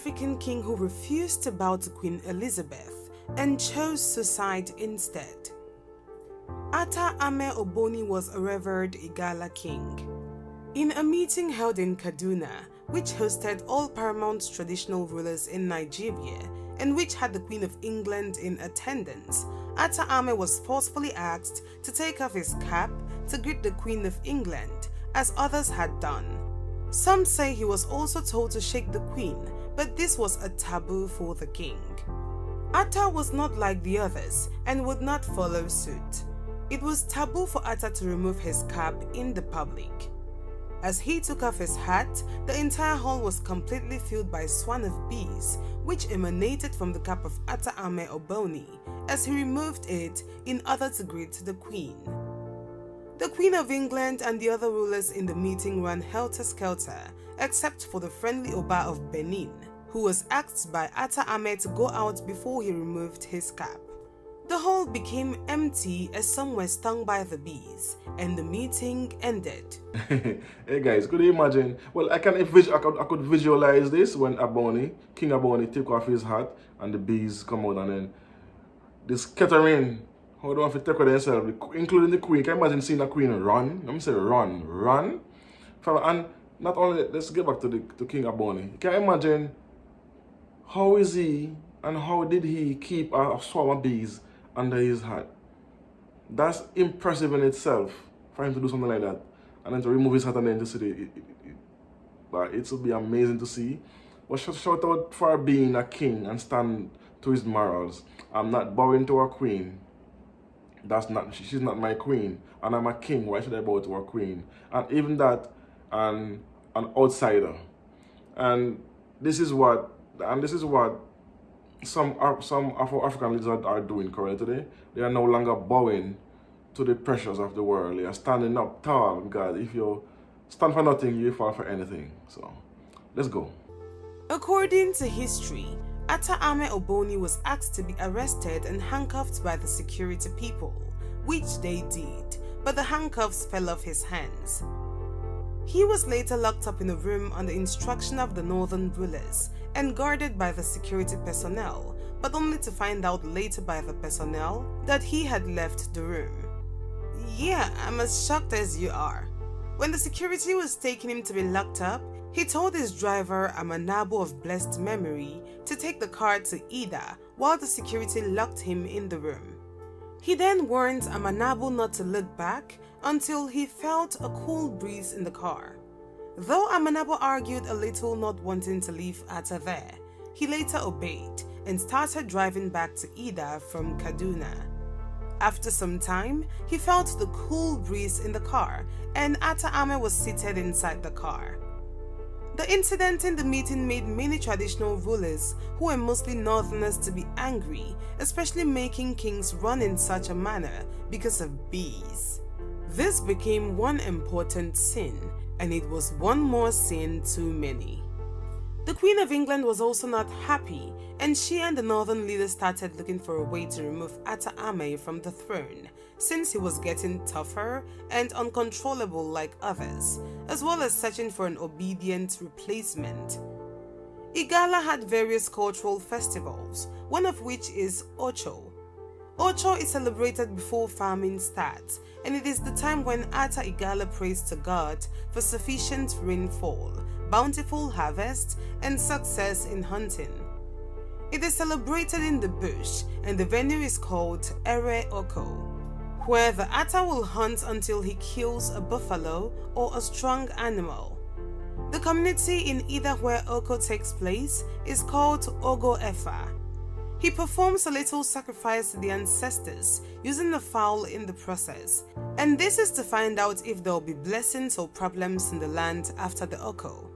African king who refused to bow to Queen Elizabeth and chose suicide instead. Ata Ame Oboni was a revered Igala king. In a meeting held in Kaduna, which hosted all paramount traditional rulers in Nigeria and which had the Queen of England in attendance, Ata Ame was forcefully asked to take off his cap to greet the Queen of England, as others had done. Some say he was also told to shake the Queen, but this was a taboo for the king. Ata was not like the others and would not follow suit. It was taboo for Ata to remove his cap in the public. As he took off his hat, the entire hall was completely filled by a swarm of bees, which emanated from the cap of Ata Ame Oboni as he removed it in order to greet the Queen. The Queen of England and the other rulers in the meeting ran helter-skelter, except for the friendly Oba of Benin, who was asked by Ata Ame to go out before he removed his cap. The hall became empty as some were stung by the bees, and the meeting ended. Hey guys, could you imagine? Well, I could visualize this when King Aboni took off his hat and the bees come out, and then this scattering, how do I have to take with themselves, including the queen. Can you imagine seeing a queen run? Let me say run. And not only, let's get back to King Aboni. Can you imagine how is he and how did he keep a swarm of bees under his hat? That's impressive in itself for him to do something like that, and then to remove his hat and then to see but it would be amazing to see. But shout out for being a king and stand to his morals. I'm not bowing to a queen. She's not my queen, and I'm a king. Why should I bow to a queen? And even that, an outsider. And this is what some of our African leaders are doing currently today. They are no longer bowing to the pressures of the world. They are standing up tall, because if you stand for nothing, you fall for anything. So, let's go. According to history, Ata Ame Oboni was asked to be arrested and handcuffed by the security people, which they did, but the handcuffs fell off his hands. He was later locked up in a room on the instruction of the northern rulers and guarded by the security personnel, but only to find out later by the personnel that he had left the room. Yeah, I'm as shocked as you are. When the security was taking him to be locked up, he told his driver, Amanabo of blessed memory, to take the car to Ida while the security locked him in the room. He then warned Amanabo not to look back until he felt a cool breeze in the car. Though Amanabo argued a little, not wanting to leave Ata there, he later obeyed and started driving back to Ida from Kaduna. After some time, he felt the cool breeze in the car and Ata Ame was seated inside the car. The incident in the meeting made many traditional rulers, who were mostly northerners, to be angry, especially making kings run in such a manner because of bees. This became one important sin, and it was one more sin too many. The Queen of England was also not happy, and she and the northern leaders started looking for a way to remove Ata Ame from the throne, since he was getting tougher and uncontrollable like others, as well as searching for an obedient replacement. Igala had various cultural festivals, one of which is Ocho. Ocho is celebrated before farming starts, and it is the time when Ata Igala prays to God for sufficient rainfall, bountiful harvest, and success in hunting. It is celebrated in the bush, and the venue is called Ere Oko, where the Ata will hunt until he kills a buffalo or a strong animal. The community in either where Oko takes place is called Ogo Efa. He performs a little sacrifice to the ancestors using a fowl in the process, and this is to find out if there will be blessings or problems in the land after the Oko.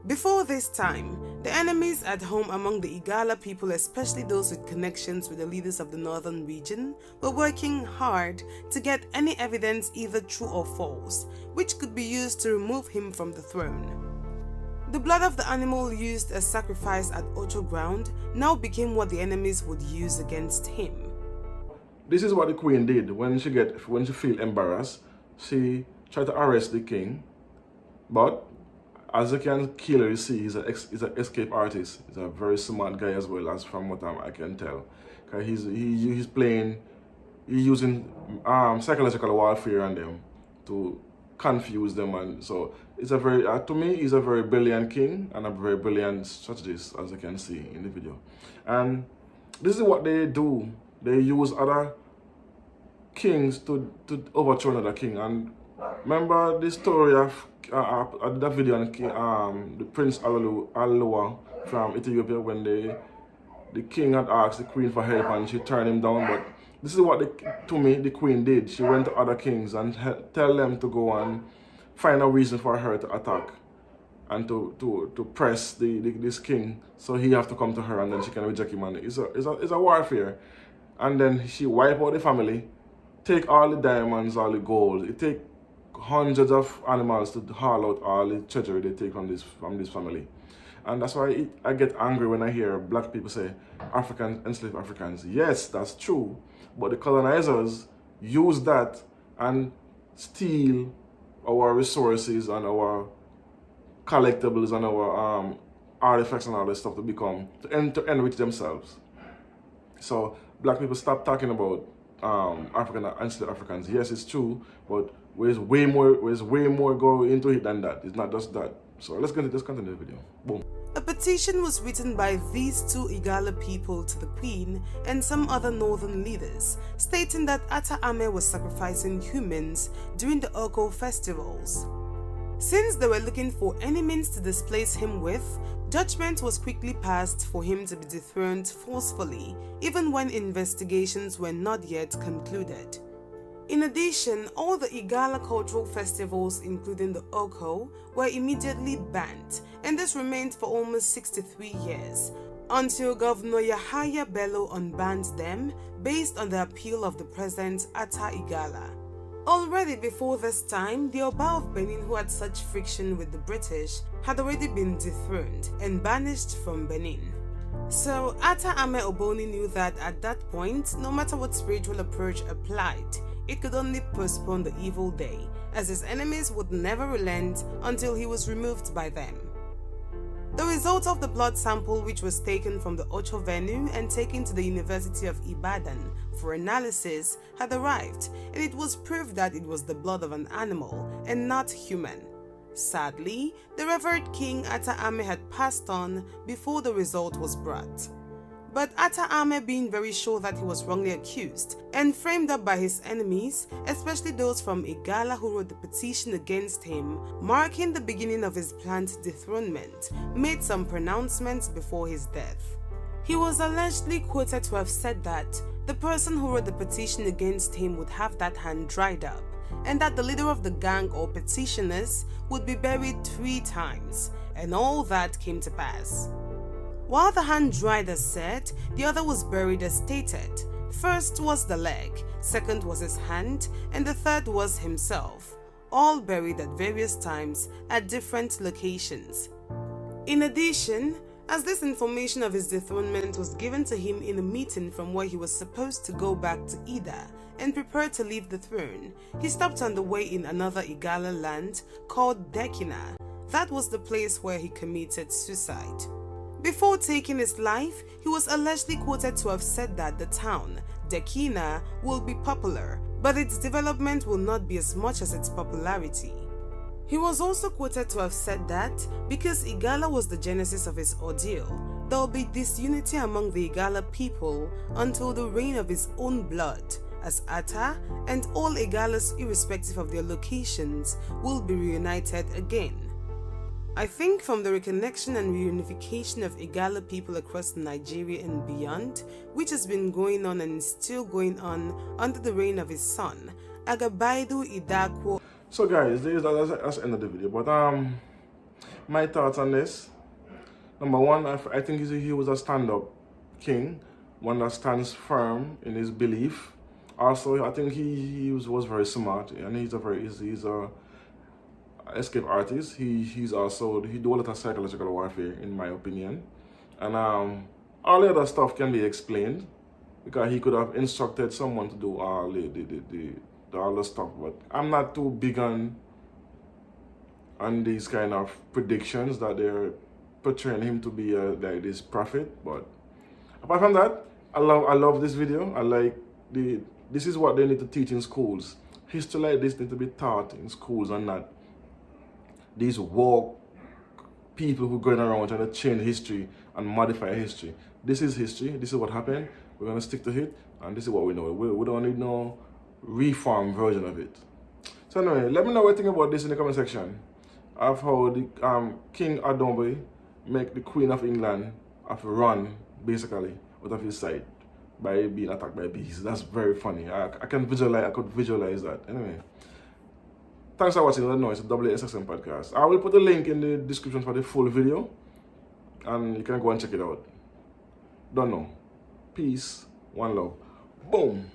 Before this time, the enemies at home among the Igala people, especially those with connections with the leaders of the northern region, were working hard to get any evidence, either true or false, which could be used to remove him from the throne. The blood of the animal used as sacrifice at Ocho ground now became what the enemies would use against him. This is what the queen did when she feel embarrassed. She tried to arrest the king, but as you can clearly see, he's an escape artist. He's a very smart guy as well, as from what I can tell. Cause he's playing, he's using psychological warfare on them to confuse them, and so it's a very to me he's a very brilliant king and a very brilliant strategist, as you can see in the video. And this is what they do. They use other kings to overthrow another king. And remember the story of that video on the Prince Alua from Ethiopia, when the king had asked the queen for help and she turned him down. But this is what to me the queen did. She went to other kings and tell them to go and find a reason for her to attack and to press this king, so he have to come to her, and then she can reject him. And it's a warfare. And then she wipe out the family, take all the diamonds, all the gold. It take hundreds of animals to haul out all the treasure they take from this family. And that's why I get angry when I hear black people say Africans enslave Africans. Yes, that's true. But the colonizers use that and steal our resources and our collectibles and our artifacts and all this stuff to enrich themselves. So black people stop talking about enslaved Africans. Yes, it's true, but there's way more go into it than that. It's not just that. So let's continue the video. Boom. A petition was written by these two Igala people to the Queen and some other northern leaders, stating that Atta Ame was sacrificing humans during the Oko festivals. Since they were looking for any means to displace him with, judgment was quickly passed for him to be dethroned forcefully, even when investigations were not yet concluded. In addition, all the Igala cultural festivals, including the Oko, were immediately banned, and this remained for almost 63 years, until Governor Yahaya Bello unbanned them based on the appeal of the present Atta Igala. Already before this time, the Oba of Benin, who had such friction with the British, had already been dethroned and banished from Benin. So Atta Ame Oboni knew that at that point, no matter what spiritual approach applied, it could only postpone the evil day, as his enemies would never relent until he was removed by them. The result of the blood sample, which was taken from the Ocho venue and taken to the University of Ibadan for analysis, had arrived, and it was proved that it was the blood of an animal and not human. Sadly, the revered King Atta Ame had passed on before the result was brought. But Atta Ame, being very sure that he was wrongly accused and framed up by his enemies, especially those from Igala who wrote the petition against him, marking the beginning of his planned dethronement, made some pronouncements before his death. He was allegedly quoted to have said that the person who wrote the petition against him would have that hand dried up, and that the leader of the gang or petitioners would be buried 3 times, and all that came to pass. While the hand dried as said, the other was buried as stated. First was the leg, second was his hand, and the third was himself, all buried at various times at different locations. In addition, as this information of his dethronement was given to him in a meeting from where he was supposed to go back to Ida and prepare to leave the throne, he stopped on the way in another Igala land called Dekina. That was the place where he committed suicide. Before taking his life, he was allegedly quoted to have said that the town, Dekina, will be popular, but its development will not be as much as its popularity. He was also quoted to have said that because Igala was the genesis of his ordeal, there will be disunity among the Igala people until the reign of his own blood, as Atta and all Igalas, irrespective of their locations, will be reunited again. I think from the reconnection and reunification of Igala people across Nigeria and beyond, which has been going on and is still going on under the reign of his son, Agabaidu Idakwo. So guys, that's the end of the video. But my thoughts on this. Number one, I think he was a stand-up king, one that stands firm in his belief. Also, I think he was very smart, and he's a escape artist. He do a lot of psychological warfare, in my opinion. And all the other stuff can be explained because he could have instructed someone to do all the stuff. But I'm not too big on and these kind of predictions that they're portraying him to be like this prophet. But apart from that, I love this video. I like this is what they need to teach in schools. History like this need to be taught in schools, and not these woke people who going around trying to change history and modify history. This is history. This is what happened. We're gonna stick to it, and this is what we know. We don't need no reform version of it. So anyway, let me know what you think about this in the comment section. Of how the King Adombe make the Queen of England have run basically out of his sight by being attacked by bees. That's very funny. I could visualize that. Anyway, thanks for watching. I know it's a WSXM podcast. I will put a link in the description for the full video, and you can go and check it out. Don't know. Peace. One love. Boom.